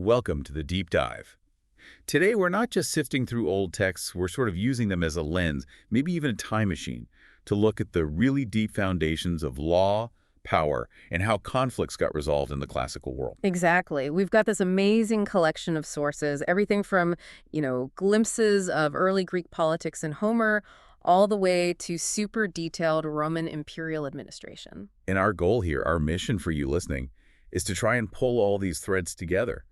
Welcome to the Deep Dive. Today, we're not just sifting through old texts, we're sort of using them as a lens, maybe even a time machine, to look at the really deep foundations of law, power, and how conflicts got resolved in the classical world. Exactly. We've got this amazing collection of sources, everything from, glimpses of early Greek politics in Homer, all the way to super detailed Roman imperial administration. And our goal here, our mission for you listening, is to try and pull all these threads together.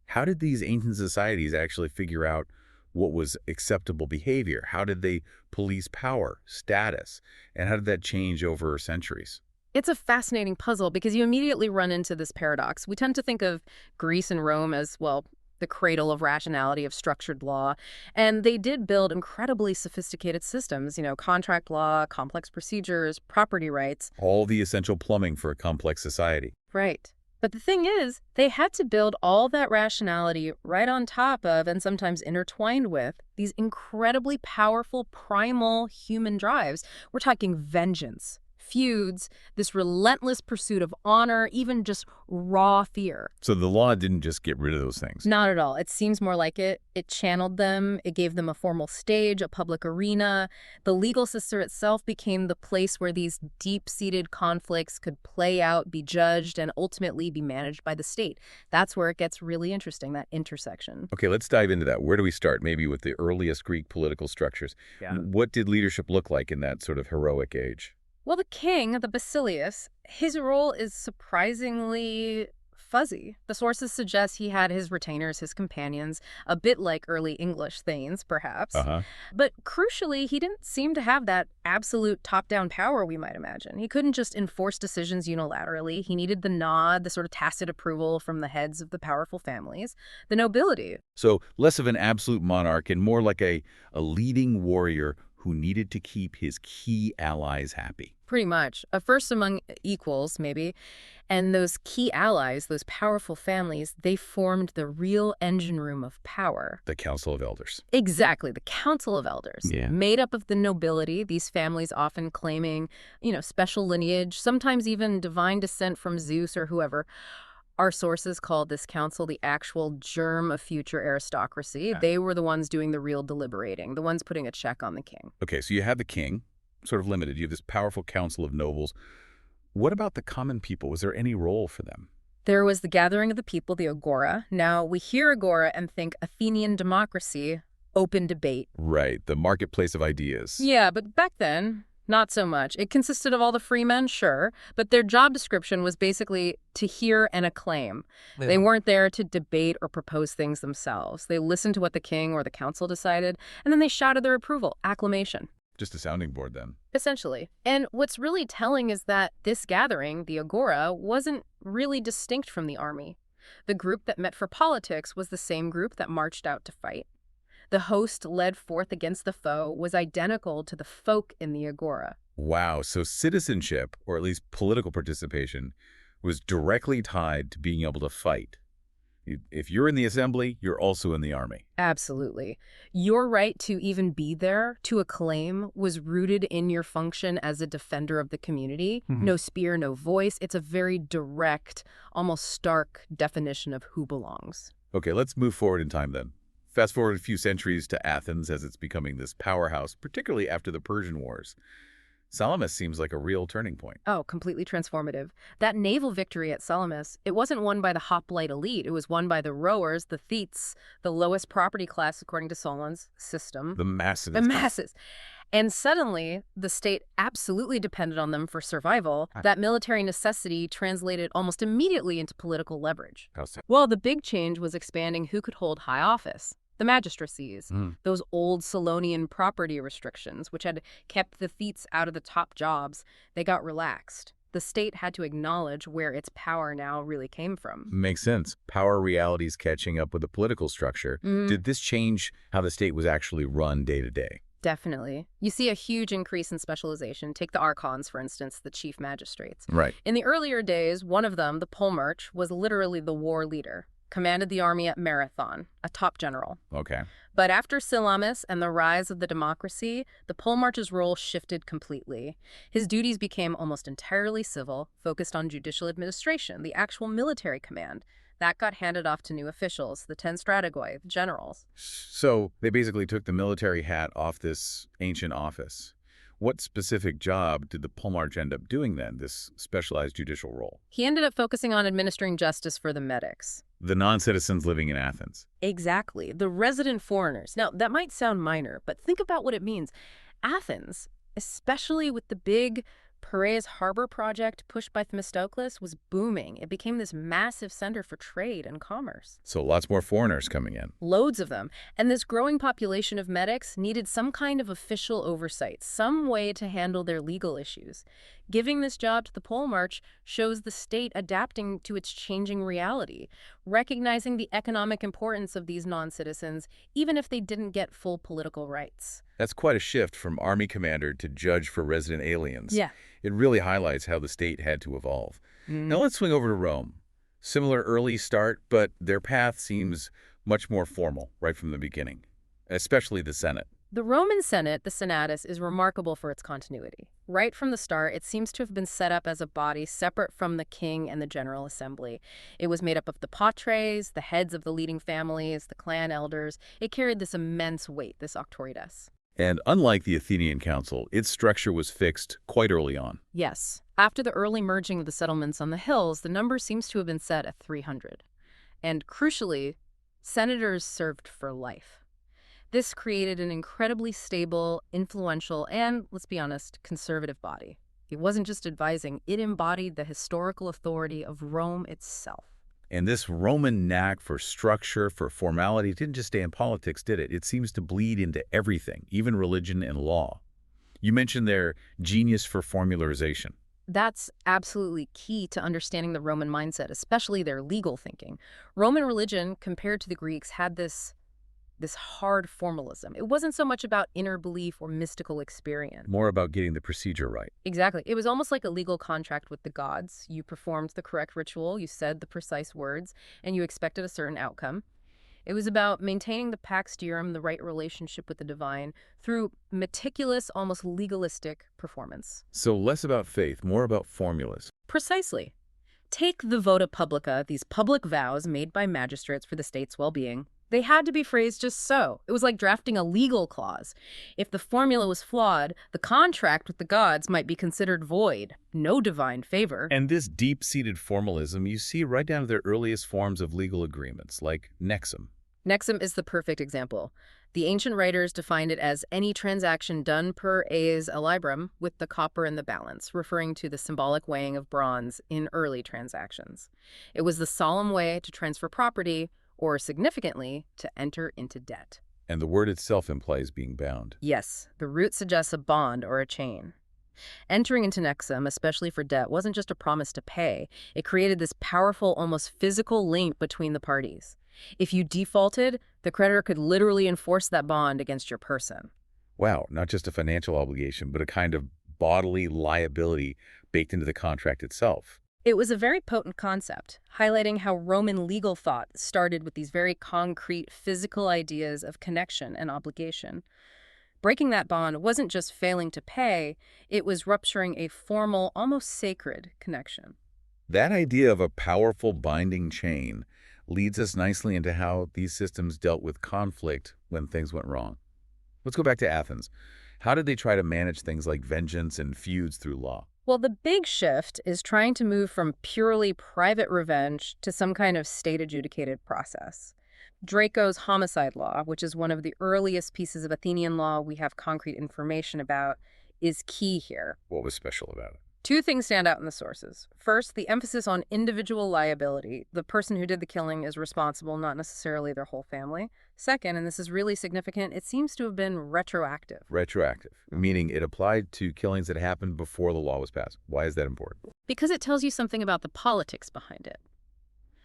How did these ancient societies actually figure out what was acceptable behavior? How did they police power, status, and how did that change over centuries? It's a fascinating puzzle because you immediately run into this paradox. We tend to think of Greece and Rome as, well, the cradle of rationality, of structured law. And they did build incredibly sophisticated systems, contract law, complex procedures, property rights. All the essential plumbing for a complex society. Right. But the thing is, they had to build all that rationality right on top of, and sometimes intertwined with, these incredibly powerful primal human drives. We're talking vengeance, feuds, this relentless pursuit of honor, even just raw fear. So the law didn't just get rid of those things. Not at all. It seems more like it. It channeled them. It gave them a formal stage, a public arena. The legal system itself became the place where these deep-seated conflicts could play out, be judged, and ultimately be managed by the state. That's where it gets really interesting, that intersection. Okay, let's dive into that. Where do we start? Maybe with the earliest Greek political structures. Yeah. What did leadership look like in that sort of heroic age? Well, the king, the Basileus, his role is surprisingly fuzzy. The sources suggest he had his retainers, his companions, a bit like early English thanes, perhaps. But crucially, he didn't seem to have that absolute top-down power we might imagine. He couldn't just enforce decisions unilaterally. He needed the nod, the sort of tacit approval from the heads of the powerful families, the nobility. So less of an absolute monarch and more like a leading warrior who needed to keep his key allies happy. Pretty much. A first among equals, maybe. And those key allies, those powerful families, they formed the real engine room of power. The Council of Elders. Exactly, the Council of Elders. Yeah. Made up of the nobility, these families often claiming, special lineage, sometimes even divine descent from Zeus or whoever. Our sources called this council the actual germ of future aristocracy. They were the ones doing the real deliberating, the ones putting a check on the king. Okay, so you have the king, sort of limited. You have this powerful council of nobles. What about the common people? Was there any role for them? There was the gathering of the people, the agora. Now, we hear agora and think Athenian democracy, open debate. Right, the marketplace of ideas. Yeah, but back then, not so much. It consisted of all the free men, sure, but their job description was basically to hear and acclaim. Yeah. They weren't there to debate or propose things themselves. They listened to what the king or the council decided, and then they shouted their approval, acclamation. Just a sounding board, then. Essentially. And what's really telling is that this gathering, the agora, wasn't really distinct from the army. The group that met for politics was the same group that marched out to fight. The host led forth against the foe was identical to the folk in the agora. Wow, so citizenship, or at least political participation, was directly tied to being able to fight. If you're in the assembly, you're also in the army. Absolutely. Your right to even be there, to acclaim, was rooted in your function as a defender of the community. No spear, no voice. It's a very direct, almost stark definition of who belongs. Okay, let's move forward in time then. Fast forward a few centuries to Athens as it's becoming this powerhouse, particularly after the Persian Wars. Salamis seems like a real turning point. Oh, completely transformative. That naval victory at Salamis, it wasn't won by the hoplite elite. It was won by the rowers, the thetes, the lowest property class according to Solon's system. The masses. The masses. And suddenly, the state absolutely depended on them for survival. That military necessity translated almost immediately into political leverage. How so? Well, the big change was expanding who could hold high office. The magistracies, those old Solonian property restrictions, which had kept the thetes out of the top jobs, they got relaxed. The state had to acknowledge where its power now really came from. Makes sense. Power realities catching up with the political structure. Did this change how the state was actually run day to day? Definitely. You see a huge increase in specialization. Take the archons, for instance, the chief magistrates. Right. In the earlier days, one of them, the polemarch, was literally the war leader. Commanded the army at Marathon, a top general. Okay. But after Salamis and the rise of the democracy, the polemarch's role shifted completely. His duties became almost entirely civil, focused on judicial administration, the actual military command. That got handed off to new officials, the 10 strategoi, the generals. So they basically took the military hat off this ancient office. What specific job did the Polemarch end up doing then, this specialized judicial role? He ended up focusing on administering justice for the medics. The non-citizens living in Athens. Exactly, the resident foreigners. Now, that might sound minor, but think about what it means. Athens, especially with the big Piraeus Harbor project pushed by Themistocles, was booming. It became this massive center for trade and commerce. So lots more foreigners coming in. Loads of them. And this growing population of medics needed some kind of official oversight, some way to handle their legal issues. Giving this job to the Polemarch shows the state adapting to its changing reality, recognizing the economic importance of these non-citizens, even if they didn't get full political rights. That's quite a shift from army commander to judge for resident aliens. Yeah. It really highlights how the state had to evolve. Now let's swing over to Rome. Similar early start, but their path seems much more formal right from the beginning, especially the Senate. The Roman Senate, the Senatus, is remarkable for its continuity. Right from the start, it seems to have been set up as a body separate from the king and the General Assembly. It was made up of the patres, the heads of the leading families, the clan elders. It carried this immense weight, this auctoritas. And unlike the Athenian Council, its structure was fixed quite early on. Yes. After the early merging of the settlements on the hills, the number seems to have been set at 300. And crucially, senators served for life. This created an incredibly stable, influential, and, let's be honest, conservative body. It wasn't just advising, it embodied the historical authority of Rome itself. And this Roman knack for structure, for formality, didn't just stay in politics, did it? It seems to bleed into everything, even religion and law. You mentioned their genius for formularization. That's absolutely key to understanding the Roman mindset, especially their legal thinking. Roman religion, compared to the Greeks, had this hard formalism. It wasn't so much about inner belief or mystical experience. More about getting the procedure right. Exactly. It was almost like a legal contract with the gods. You performed the correct ritual, you said the precise words, and you expected a certain outcome. It was about maintaining the pax deorum, the right relationship with the divine, through meticulous, almost legalistic performance. So less about faith, more about formulas. Precisely. Take the vota publica, these public vows made by magistrates for the state's well-being. They had to be phrased just so. It was like drafting a legal clause. If the formula was flawed, the contract with the gods might be considered void. No divine favor. And this deep-seated formalism you see right down to their earliest forms of legal agreements, like nexum. Nexum is the perfect example. The ancient writers defined it as any transaction done per aes librum with the copper in the balance, referring to the symbolic weighing of bronze in early transactions. It was the solemn way to transfer property, or significantly, to enter into debt. And the word itself implies being bound. Yes, the root suggests a bond or a chain. Entering into nexum, especially for debt, wasn't just a promise to pay. It created this powerful, almost physical link between the parties. If you defaulted, the creditor could literally enforce that bond against your person. Wow, not just a financial obligation, but a kind of bodily liability baked into the contract itself. It was a very potent concept, highlighting how Roman legal thought started with these very concrete physical ideas of connection and obligation. Breaking that bond wasn't just failing to pay, it was rupturing a formal, almost sacred connection. That idea of a powerful binding chain leads us nicely into how these systems dealt with conflict when things went wrong. Let's go back to Athens. How did they try to manage things like vengeance and feuds through law? Well, the big shift is trying to move from purely private revenge to some kind of state-adjudicated process. Draco's homicide law, which is one of the earliest pieces of Athenian law we have concrete information about, is key here. What was special about it? Two things stand out in the sources. First, the emphasis on individual liability. The person who did the killing is responsible, not necessarily their whole family. Second, and this is really significant, it seems to have been retroactive. Retroactive, meaning it applied to killings that happened before the law was passed. Why is that important? Because it tells you something about the politics behind it.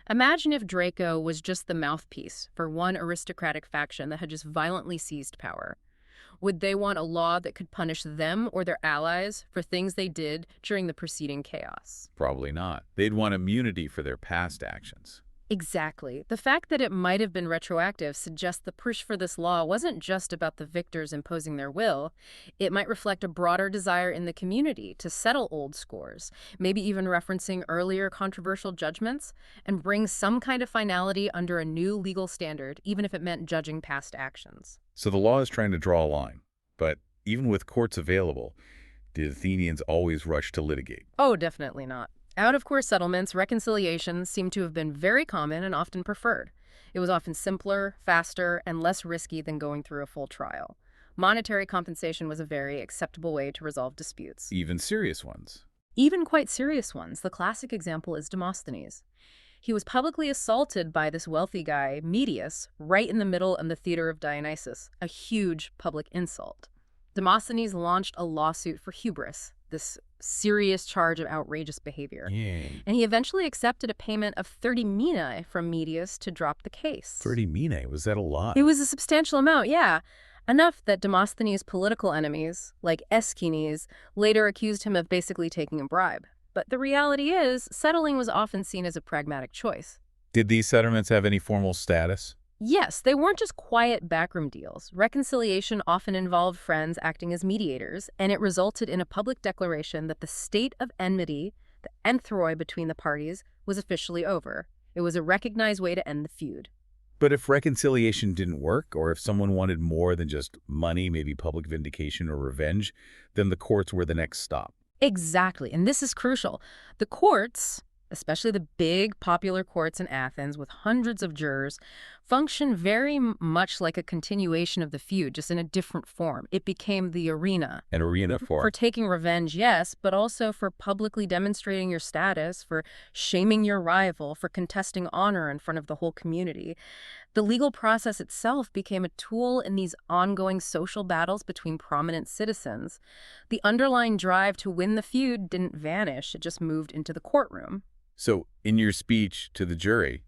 Imagine if Draco was just the mouthpiece for one aristocratic faction that had just violently seized power. Would they want a law that could punish them or their allies for things they did during the preceding chaos? Probably not. They'd want immunity for their past actions. Exactly. The fact that it might have been retroactive suggests the push for this law wasn't just about the victors imposing their will. It might reflect a broader desire in the community to settle old scores, maybe even referencing earlier controversial judgments, and bring some kind of finality under a new legal standard, even if it meant judging past actions. So the law is trying to draw a line. But even with courts available, did Athenians always rush to litigate? Oh, definitely not. Out-of-court settlements, reconciliations seem to have been very common and often preferred. It was often simpler, faster, and less risky than going through a full trial. Monetary compensation was a very acceptable way to resolve disputes. Even serious ones. Even quite serious ones. The classic example is Demosthenes. He was publicly assaulted by this wealthy guy, Medius, right in the middle of the theater of Dionysus, a huge public insult. Demosthenes launched a lawsuit for hubris, this serious charge of outrageous behavior. Yay. And he eventually accepted a payment of 30 minae from Medius to drop the case. 30 minae, was that a lot? It was a substantial amount, yeah. Enough that Demosthenes' political enemies, like Aeschines, later accused him of basically taking a bribe. But the reality is, settling was often seen as a pragmatic choice. Did these settlements have any formal status? Yes, they weren't just quiet backroom deals. Reconciliation often involved friends acting as mediators, and it resulted in a public declaration that the state of enmity, the enthroi between the parties, was officially over. It was a recognized way to end the feud. But if reconciliation didn't work, or if someone wanted more than just money, maybe public vindication or revenge, then the courts were the next stop. Exactly, and this is crucial. The courts, especially the big popular courts in Athens with hundreds of jurors, function very much like a continuation of the feud, just in a different form. It became the arena. An arena For taking revenge, yes, but also for publicly demonstrating your status, for shaming your rival, for contesting honor in front of the whole community. The legal process itself became a tool in these ongoing social battles between prominent citizens. The underlying drive to win the feud didn't vanish, it just moved into the courtroom. So, in your speech to the jury,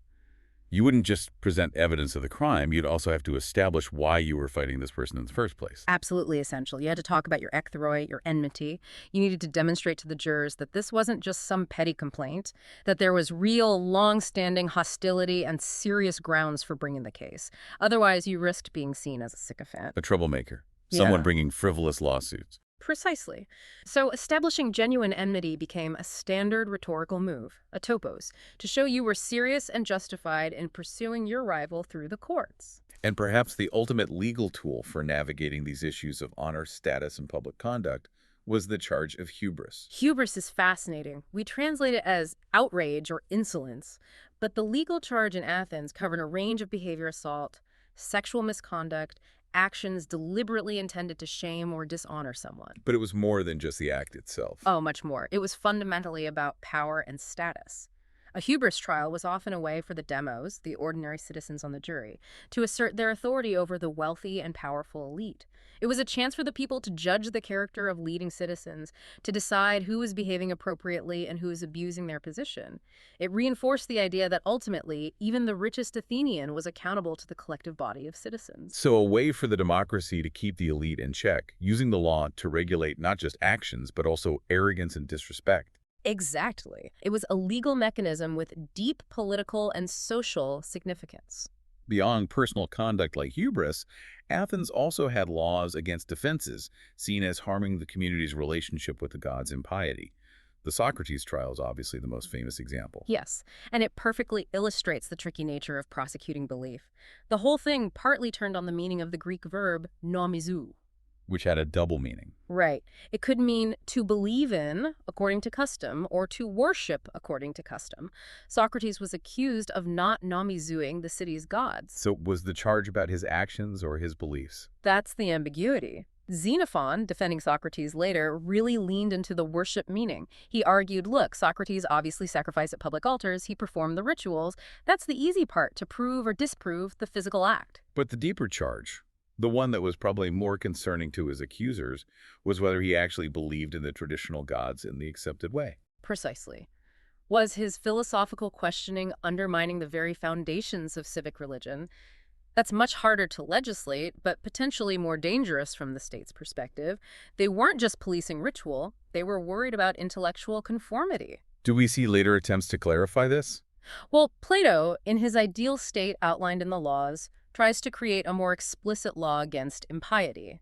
you wouldn't just present evidence of the crime, you'd also have to establish why you were fighting this person in the first place. Absolutely essential. You had to talk about your ecthroi, your enmity. You needed to demonstrate to the jurors that this wasn't just some petty complaint, that there was real, long-standing hostility and serious grounds for bringing the case. Otherwise, you risked being seen as a sycophant. A troublemaker. Someone Yeah. bringing frivolous lawsuits. Precisely. So establishing genuine enmity became a standard rhetorical move, a topos, to show you were serious and justified in pursuing your rival through the courts. And perhaps the ultimate legal tool for navigating these issues of honor, status, and public conduct was the charge of hubris. Hubris is fascinating. We translate it as outrage or insolence, but the legal charge in Athens covered a range of behavior assault, sexual misconduct, actions deliberately intended to shame or dishonor someone. But it was more than just the act itself. Oh, much more. It was fundamentally about power and status. A hubris trial was often a way for the demos, the ordinary citizens on the jury, to assert their authority over the wealthy and powerful elite. It was a chance for the people to judge the character of leading citizens, to decide who was behaving appropriately and who was abusing their position. It reinforced the idea that ultimately, even the richest Athenian was accountable to the collective body of citizens. So a way for the democracy to keep the elite in check, using the law to regulate not just actions, but also arrogance and disrespect. Exactly. It was a legal mechanism with deep political and social significance. Beyond personal conduct like hubris, Athens also had laws against offenses seen as harming the community's relationship with the gods' impiety. The Socrates trial is obviously the most famous example. Yes, and it perfectly illustrates the tricky nature of prosecuting belief. The whole thing partly turned on the meaning of the Greek verb nomizou. Which had a double meaning. Right. It could mean to believe in, according to custom, or to worship according to custom. Socrates was accused of not nomizouing the city's gods. So was the charge about his actions or his beliefs? That's the ambiguity. Xenophon, defending Socrates later, really leaned into the worship meaning. He argued, look, Socrates obviously sacrificed at public altars, he performed the rituals. That's the easy part, to prove or disprove the physical act. But the deeper charge, the one that was probably more concerning to his accusers, was whether he actually believed in the traditional gods in the accepted way. Precisely. Was his philosophical questioning undermining the very foundations of civic religion? That's much harder to legislate, but potentially more dangerous from the state's perspective. They weren't just policing ritual, they were worried about intellectual conformity. Do we see later attempts to clarify this? Well, Plato, in his ideal state outlined in the laws, tries to create a more explicit law against impiety.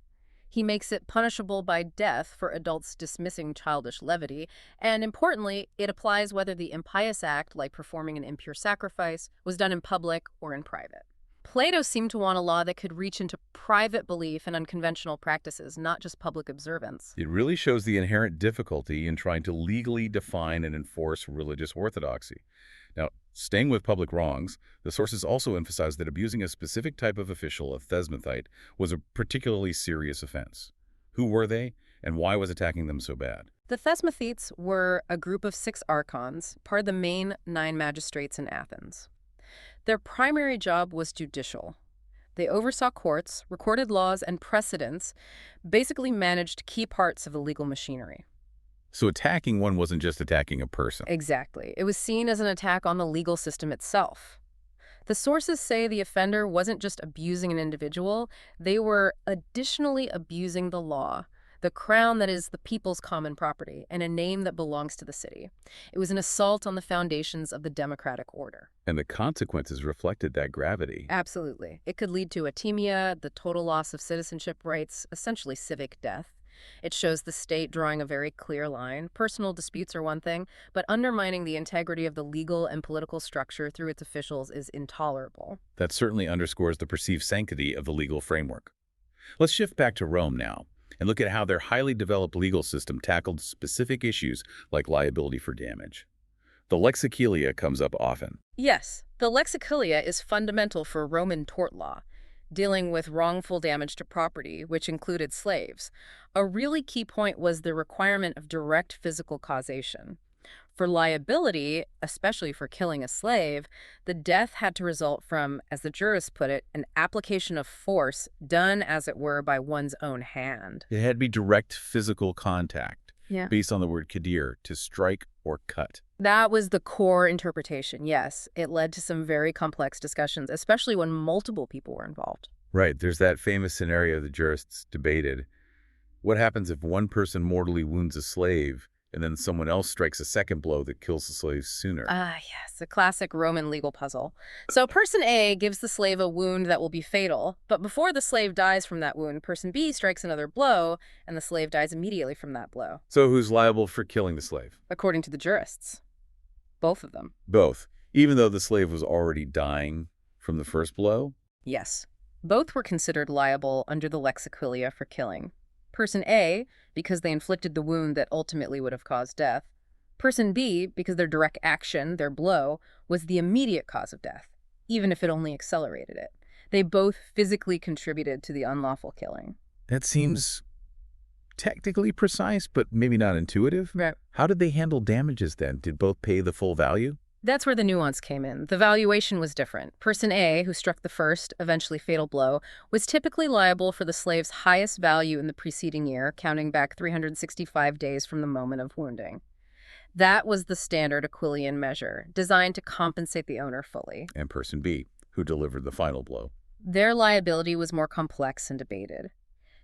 He makes it punishable by death for adults dismissing childish levity, and importantly, it applies whether the impious act, like performing an impure sacrifice, was done in public or in private. Plato seemed to want a law that could reach into private belief and unconventional practices, not just public observance. It really shows the inherent difficulty in trying to legally define and enforce religious orthodoxy. Now, staying with public wrongs, the sources also emphasize that abusing a specific type of official, a thesmothite, was a particularly serious offense. Who were they, and why was attacking them so bad? The Thesmophites were a group of 6 archons, part of the main 9 magistrates in Athens. Their primary job was judicial. They oversaw courts, recorded laws and precedents, basically managed key parts of the legal machinery. So attacking one wasn't just attacking a person. Exactly. It was seen as an attack on the legal system itself. The sources say the offender wasn't just abusing an individual, they were additionally abusing the law, the crown that is the people's common property, and a name that belongs to the city. It was an assault on the foundations of the democratic order. And the consequences reflected that gravity. Absolutely. It could lead to atimia, the total loss of citizenship rights, essentially civic death. It shows the state drawing a very clear line. Personal disputes are one thing, but undermining the integrity of the legal and political structure through its officials is intolerable. That certainly underscores the perceived sanctity of the legal framework. Let's shift back to Rome now and look at how their highly developed legal system tackled specific issues like liability for damage. The lex Aquilia comes up often. Yes, the lex Aquilia is fundamental for Roman tort law, dealing with wrongful damage to property, which included slaves. A really key point was the requirement of direct physical causation. For liability, especially for killing a slave, the death had to result from, as the jurists put it, an application of force done, as it were, by one's own hand. It had to be direct physical contact, Yeah. based on the word kadir, to strike or cut. That was the core interpretation, yes. It led to some very complex discussions, especially when multiple people were involved. Right, there's that famous scenario the jurists debated. What happens if one person mortally wounds a slave and then someone else strikes a second blow that kills the slave sooner? Ah, yes, a classic Roman legal puzzle. So person A gives the slave a wound that will be fatal, but before the slave dies from that wound, person B strikes another blow, and the slave dies immediately from that blow. So who's liable for killing the slave? According to the jurists. Both of them. Both, even though the slave was already dying from the first blow? Yes. Both were considered liable under the lex Aquilia for killing. Person A, because they inflicted the wound that ultimately would have caused death. Person B, because their direct action, their blow, was the immediate cause of death, even if it only accelerated it. They both physically contributed to the unlawful killing. That seems technically precise, but maybe not intuitive. Right. How did they handle damages then? Did both pay the full value? That's where the nuance came in. The valuation was different. Person A, who struck the first, eventually fatal blow, was typically liable for the slave's highest value in the preceding year, counting back 365 days from the moment of wounding. That was the standard Aquilian measure, designed to compensate the owner fully. And person B, who delivered the final blow. Their liability was more complex and debated.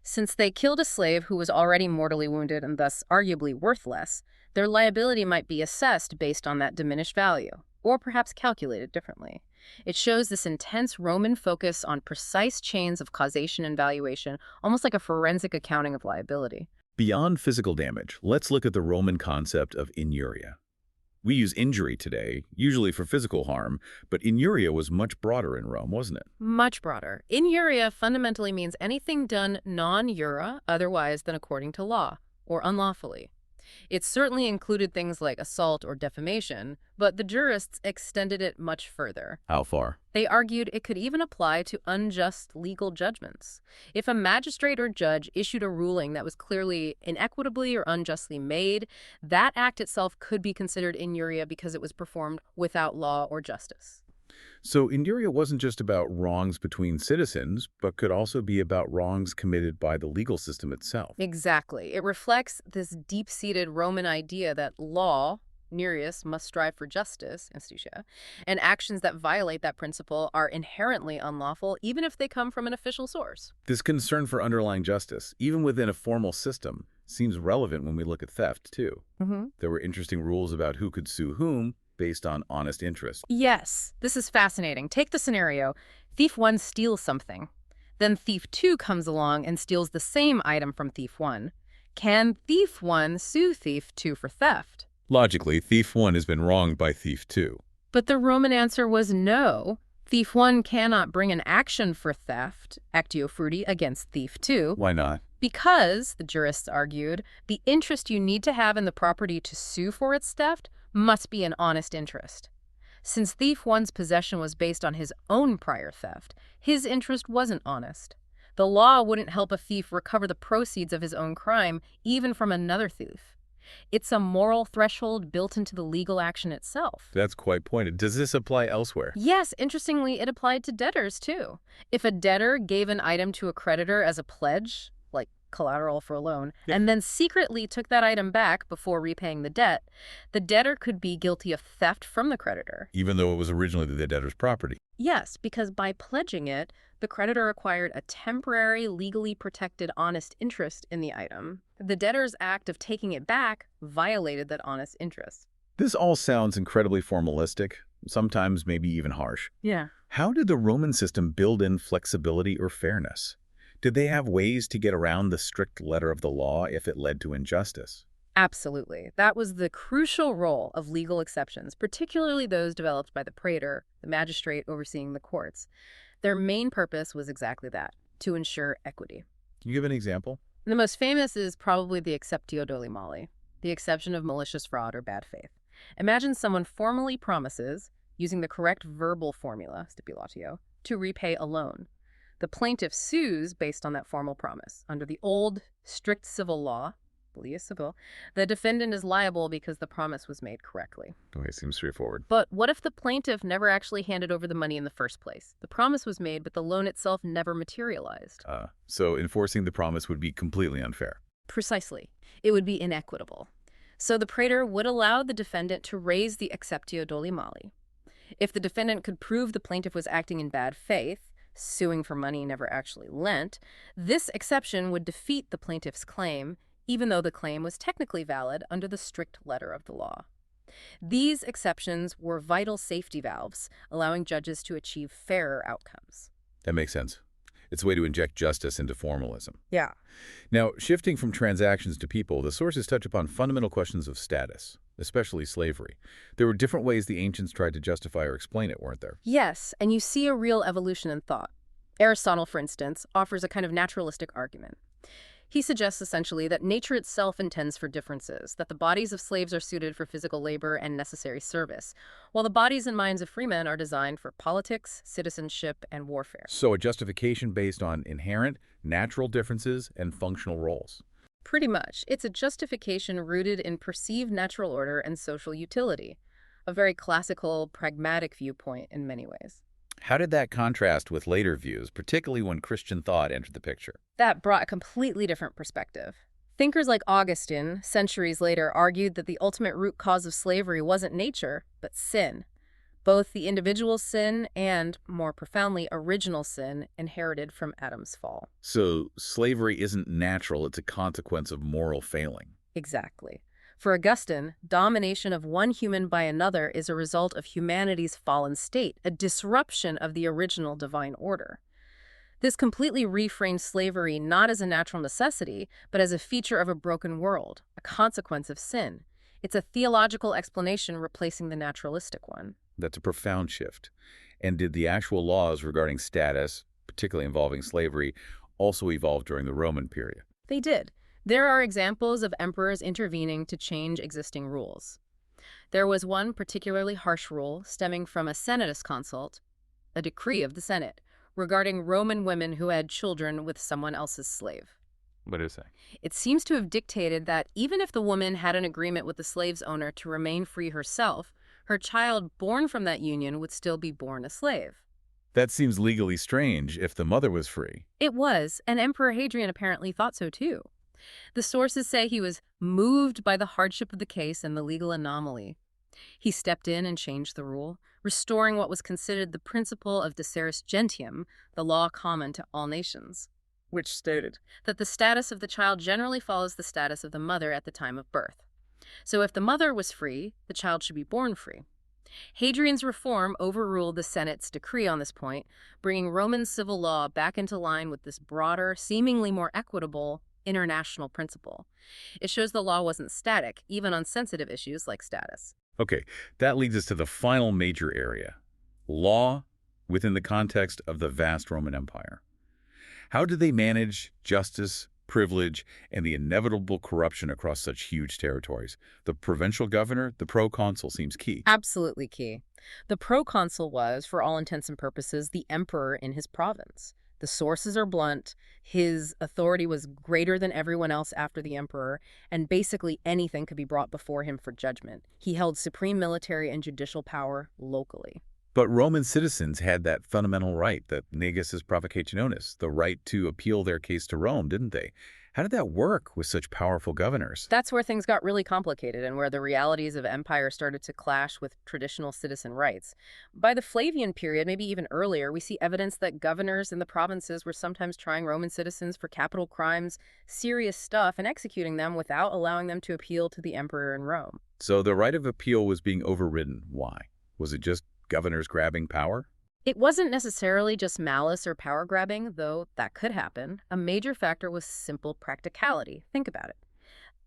Since they killed a slave who was already mortally wounded and thus arguably worthless, their liability might be assessed based on that diminished value, or perhaps calculated differently. It shows this intense Roman focus on precise chains of causation and valuation, almost like a forensic accounting of liability. Beyond physical damage, let's look at the Roman concept of inuria. We use injury today, usually for physical harm, but inuria was much broader in Rome, wasn't it? Much broader. Inuria fundamentally means anything done non-jura, otherwise than according to law, or unlawfully. It certainly included things like assault or defamation, but the jurists extended it much further. How far? They argued it could even apply to unjust legal judgments. If a magistrate or judge issued a ruling that was clearly inequitably or unjustly made, that act itself could be considered inuria because it was performed without law or justice. So inuria wasn't just about wrongs between citizens, but could also be about wrongs committed by the legal system itself. Exactly. It reflects this deep-seated Roman idea that law, Nereus, must strive for justice, institutia, and actions that violate that principle are inherently unlawful, even if they come from an official source. This concern for underlying justice, even within a formal system, seems relevant when we look at theft, too. There were interesting rules about who could sue whom, based on honest interest. Yes, this is fascinating. Take the scenario. Thief 1 steals something. Then Thief 2 comes along and steals the same item from Thief 1. Can Thief 1 sue Thief 2 for theft? Logically, Thief 1 has been wronged by Thief 2. But the Roman answer was no. Thief 1 cannot bring an action for theft, actio fruti, against Thief 2. Why not? Because, the jurists argued, the interest you need to have in the property to sue for its theft must be an honest interest. Since Thief 1's possession was based on his own prior theft, his interest wasn't honest. The law wouldn't help a thief recover the proceeds of his own crime, even from another thief. It's a moral threshold built into the legal action itself. That's quite pointed. Does this apply elsewhere? Yes, interestingly, it applied to debtors, too. If a debtor gave an item to a creditor as a pledge, like collateral for a loan, and then secretly took that item back before repaying the debt, the debtor could be guilty of theft from the creditor. Even though it was originally the debtor's property. Yes, because by pledging it, the creditor acquired a temporary, legally protected honest interest in the item. The debtor's act of taking it back violated that honest interest. This all sounds incredibly formalistic, sometimes maybe even harsh. Yeah. How did the Roman system build in flexibility or fairness? Did they have ways to get around the strict letter of the law if it led to injustice? Absolutely. That was the crucial role of legal exceptions, particularly those developed by the praetor, the magistrate overseeing the courts. Their main purpose was exactly that, to ensure equity. Can you give an example? The most famous is probably the exceptio doli mali, the exception of malicious fraud or bad faith. Imagine someone formally promises, using the correct verbal formula, stipulatio, to repay a loan. The plaintiff sues based on that formal promise. Under the old, strict civil law, Lius Civil, the defendant is liable because the promise was made correctly. Okay, seems straightforward. But what if the plaintiff never actually handed over the money in the first place? The promise was made, but the loan itself never materialized. So enforcing the promise would be completely unfair. Precisely. It would be inequitable. So the praetor would allow the defendant to raise the exceptio doli mali. If the defendant could prove the plaintiff was acting in bad faith, suing for money never actually lent, this exception would defeat the plaintiff's claim, even though the claim was technically valid under the strict letter of the law. These exceptions were vital safety valves, allowing judges to achieve fairer outcomes. That makes sense. It's a way to inject justice into formalism. Yeah. Now, shifting from transactions to people, the sources touch upon fundamental questions of status, especially slavery. There were different ways the ancients tried to justify or explain it, weren't there? Yes, and you see a real evolution in thought. Aristotle, for instance, offers a kind of naturalistic argument. He suggests essentially that nature itself intends for differences, that the bodies of slaves are suited for physical labor and necessary service, while the bodies and minds of freemen are designed for politics, citizenship, and warfare. So a justification based on inherent, natural differences and functional roles. Pretty much. It's a justification rooted in perceived natural order and social utility, a very classical, pragmatic viewpoint in many ways. How did that contrast with later views, particularly when Christian thought entered the picture? That brought a completely different perspective. Thinkers like Augustine, centuries later, argued that the ultimate root cause of slavery wasn't nature, but sin. Both the individual sin and, more profoundly, original sin inherited from Adam's fall. So slavery isn't natural, it's a consequence of moral failing. Exactly. For Augustine, domination of one human by another is a result of humanity's fallen state, a disruption of the original divine order. This completely reframed slavery not as a natural necessity, but as a feature of a broken world, a consequence of sin. It's a theological explanation replacing the naturalistic one. That's a profound shift. And did the actual laws regarding status, particularly involving slavery, also evolve during the Roman period? They did. There are examples of emperors intervening to change existing rules. There was one particularly harsh rule stemming from a senatus consult, a decree of the Senate, regarding Roman women who had children with someone else's slave. What did it say? It seems to have dictated that even if the woman had an agreement with the slave's owner to remain free herself, her child born from that union would still be born a slave. That seems legally strange if the mother was free. It was, and Emperor Hadrian apparently thought so too. The sources say he was moved by the hardship of the case and the legal anomaly. He stepped in and changed the rule, restoring what was considered the principle of deseris gentium, the law common to all nations, which stated that the status of the child generally follows the status of the mother at the time of birth. So if the mother was free, the child should be born free. Hadrian's reform overruled the Senate's decree on this point, bringing Roman civil law back into line with this broader, seemingly more equitable, international principle. It shows the law wasn't static, even on sensitive issues like status. Okay, that leads us to the final major area, law within the context of the vast Roman Empire. How did they manage justice, privilege, and the inevitable corruption across such huge territories? The provincial governor, the proconsul, seems key. Absolutely key. The proconsul was, for all intents and purposes, the emperor in his province. The sources are blunt. His authority was greater than everyone else after the emperor, and basically anything could be brought before him for judgment. He held supreme military and judicial power locally. But Roman citizens had that fundamental right, that negus is provocationis, the right to appeal their case to Rome, didn't they? How did that work with such powerful governors? That's where things got really complicated and where the realities of empire started to clash with traditional citizen rights. By the Flavian period, maybe even earlier, we see evidence that governors in the provinces were sometimes trying Roman citizens for capital crimes, serious stuff, and executing them without allowing them to appeal to the emperor in Rome. So the right of appeal was being overridden. Why? Was it just governors grabbing power? It wasn't necessarily just malice or power grabbing, though that could happen. A major factor was simple practicality. Think about it.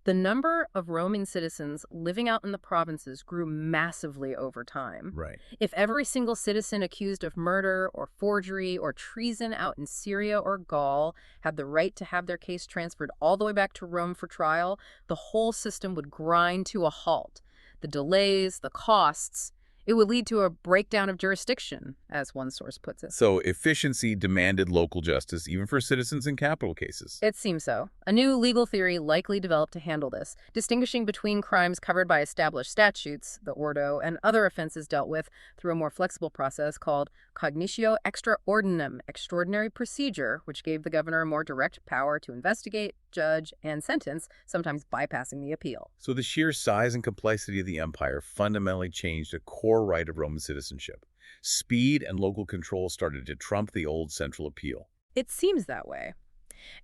The number of Roman citizens living out in the provinces grew massively over time. Right. If every single citizen accused of murder or forgery or treason out in Syria or Gaul had the right to have their case transferred all the way back to Rome for trial, the whole system would grind to a halt. The delays, the costs, it would lead to a breakdown of jurisdiction, as one source puts it. So efficiency demanded local justice, even for citizens in capital cases. It seems so. A new legal theory likely developed to handle this, distinguishing between crimes covered by established statutes, the ordo, and other offenses dealt with through a more flexible process called cognitio extra ordinem, extraordinary procedure, which gave the governor a more direct power to investigate, judge, and sentence, sometimes bypassing the appeal. So the sheer size and complexity of the empire fundamentally changed a core right of Roman citizenship. Speed and local control started to trump the old central appeal. It seems that way.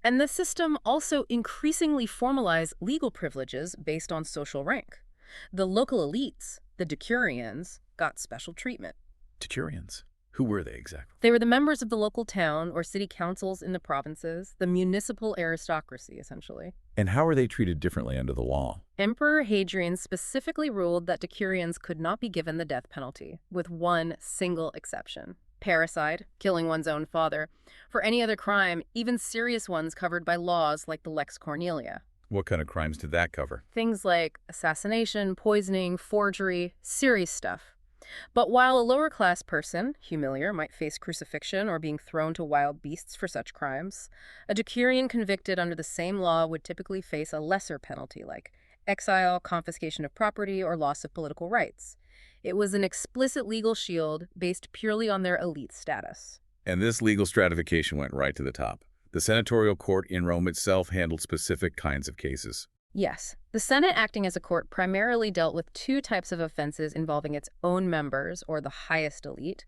And the system also increasingly formalized legal privileges based on social rank. The local elites, the decurions, got special treatment. Decurions? Who were they exactly? They were the members of the local town or city councils in the provinces, the municipal aristocracy, essentially. And how were they treated differently under the law? Emperor Hadrian specifically ruled that decurions could not be given the death penalty, with one single exception: parricide, killing one's own father. For any other crime, even serious ones covered by laws like the Lex Cornelia. What kind of crimes did that cover? Things like assassination, poisoning, forgery, serious stuff. But while a lower-class person, humilior, might face crucifixion or being thrown to wild beasts for such crimes, a decurion convicted under the same law would typically face a lesser penalty like exile, confiscation of property, or loss of political rights. It was an explicit legal shield based purely on their elite status. And this legal stratification went right to the top. The senatorial court in Rome itself handled specific kinds of cases. Yes, the Senate, acting as a court, primarily dealt with two types of offenses involving its own members, or the highest elite: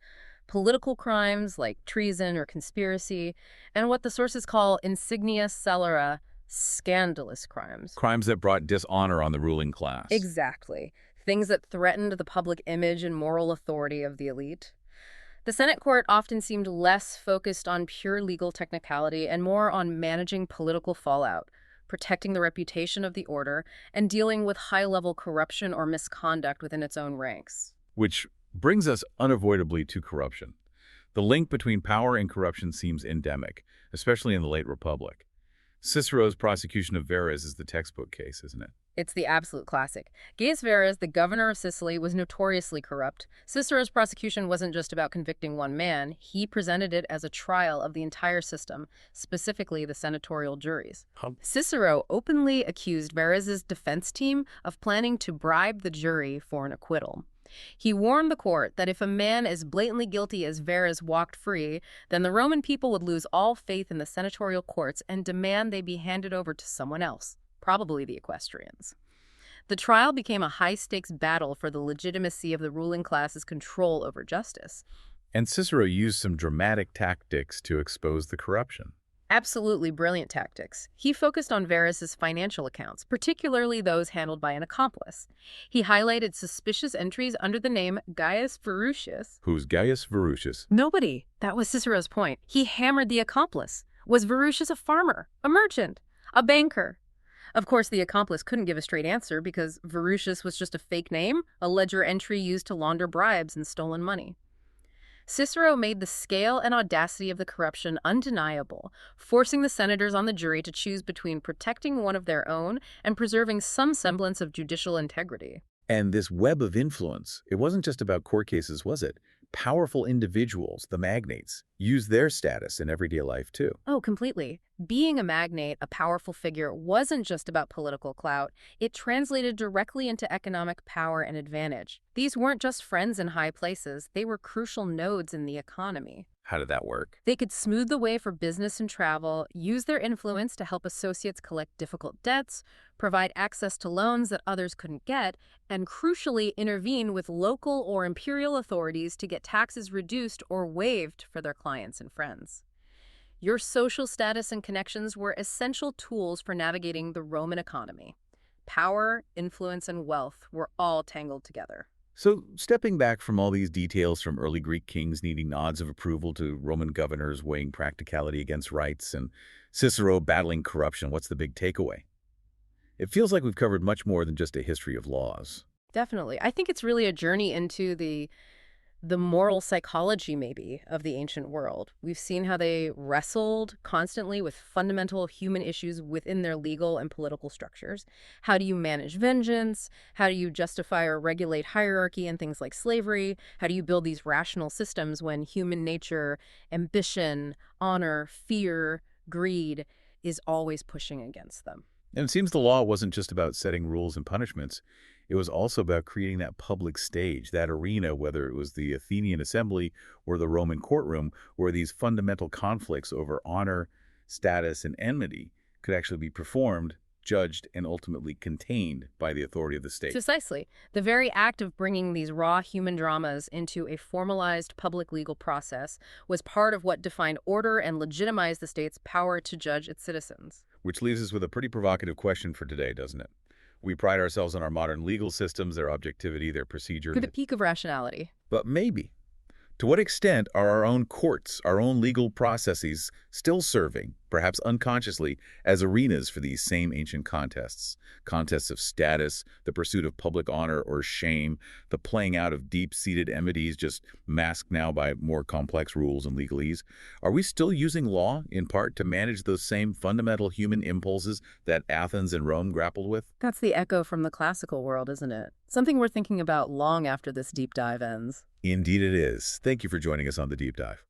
political crimes like treason or conspiracy, and what the sources call insignia scellera, scandalous crimes. Crimes that brought dishonor on the ruling class. Exactly. Things that threatened the public image and moral authority of the elite. The Senate court often seemed less focused on pure legal technicality and more on managing political fallout, protecting the reputation of the order, and dealing with high-level corruption or misconduct within its own ranks. Which brings us unavoidably to corruption. The link between power and corruption seems endemic, especially in the late Republic. Cicero's prosecution of Verres is the textbook case, isn't it? It's the absolute classic. Gaius Verres, the governor of Sicily, was notoriously corrupt. Cicero's prosecution wasn't just about convicting one man. He presented it as a trial of the entire system, specifically the senatorial juries. Cicero openly accused Verres's defense team of planning to bribe the jury for an acquittal. He warned the court that if a man as blatantly guilty as Verres walked free, then the Roman people would lose all faith in the senatorial courts and demand they be handed over to someone else, probably the equestrians. The trial became a high-stakes battle for the legitimacy of the ruling class's control over justice. And Cicero used some dramatic tactics to expose the corruption. Absolutely brilliant tactics. He focused on Varus's financial accounts, particularly those handled by an accomplice. He highlighted suspicious entries under the name Gaius Verutius. Who's Gaius Verutius? Nobody. That was Cicero's point. He hammered the accomplice. Was Verutius a farmer, a merchant, a banker? Of course, the accomplice couldn't give a straight answer because Verutius was just a fake name, a ledger entry used to launder bribes and stolen money. Cicero made the scale and audacity of the corruption undeniable, forcing the senators on the jury to choose between protecting one of their own and preserving some semblance of judicial integrity. And this web of influence, it wasn't just about court cases, was it? Powerful individuals, the magnates, used their status in everyday life too. Oh, completely. Being a magnate, a powerful figure, wasn't just about political clout. It translated directly into economic power and advantage. These weren't just friends in high places, they were crucial nodes in the economy. How did that work? They could smooth the way for business and travel, use their influence to help associates collect difficult debts, provide access to loans that others couldn't get, and crucially intervene with local or imperial authorities to get taxes reduced or waived for their clients and friends. Your social status and connections were essential tools for navigating the Roman economy. Power, influence, and wealth were all tangled together. So, stepping back from all these details from early Greek kings needing nods of approval to Roman governors weighing practicality against rights and Cicero battling corruption, what's the big takeaway? It feels like we've covered much more than just a history of laws. Definitely. I think it's really a journey into the moral psychology, maybe, of the ancient world. We've seen how they wrestled constantly with fundamental human issues within their legal and political structures. How do you manage vengeance? How do you justify or regulate hierarchy and things like slavery? How do you build these rational systems when human nature, ambition, honor, fear, greed is always pushing against them? And it seems the law wasn't just about setting rules and punishments. It was also about creating that public stage, that arena, whether it was the Athenian assembly or the Roman courtroom, where these fundamental conflicts over honor, status, and enmity could actually be performed, judged, and ultimately contained by the authority of the state. Precisely. The very act of bringing these raw human dramas into a formalized public legal process was part of what defined order and legitimized the state's power to judge its citizens. Which leaves us with a pretty provocative question for today, doesn't it? We pride ourselves on our modern legal systems, their objectivity, their procedure. To the peak of rationality. But maybe, to what extent are our own courts, our own legal processes still serving, perhaps unconsciously, as arenas for these same ancient contests? Contests of status, the pursuit of public honor or shame, the playing out of deep-seated enmities just masked now by more complex rules and legalese. Are we still using law, in part, to manage those same fundamental human impulses that Athens and Rome grappled with? That's the echo from the classical world, isn't it? Something we're thinking about long after this deep dive ends. Indeed it is. Thank you for joining us on The Deep Dive.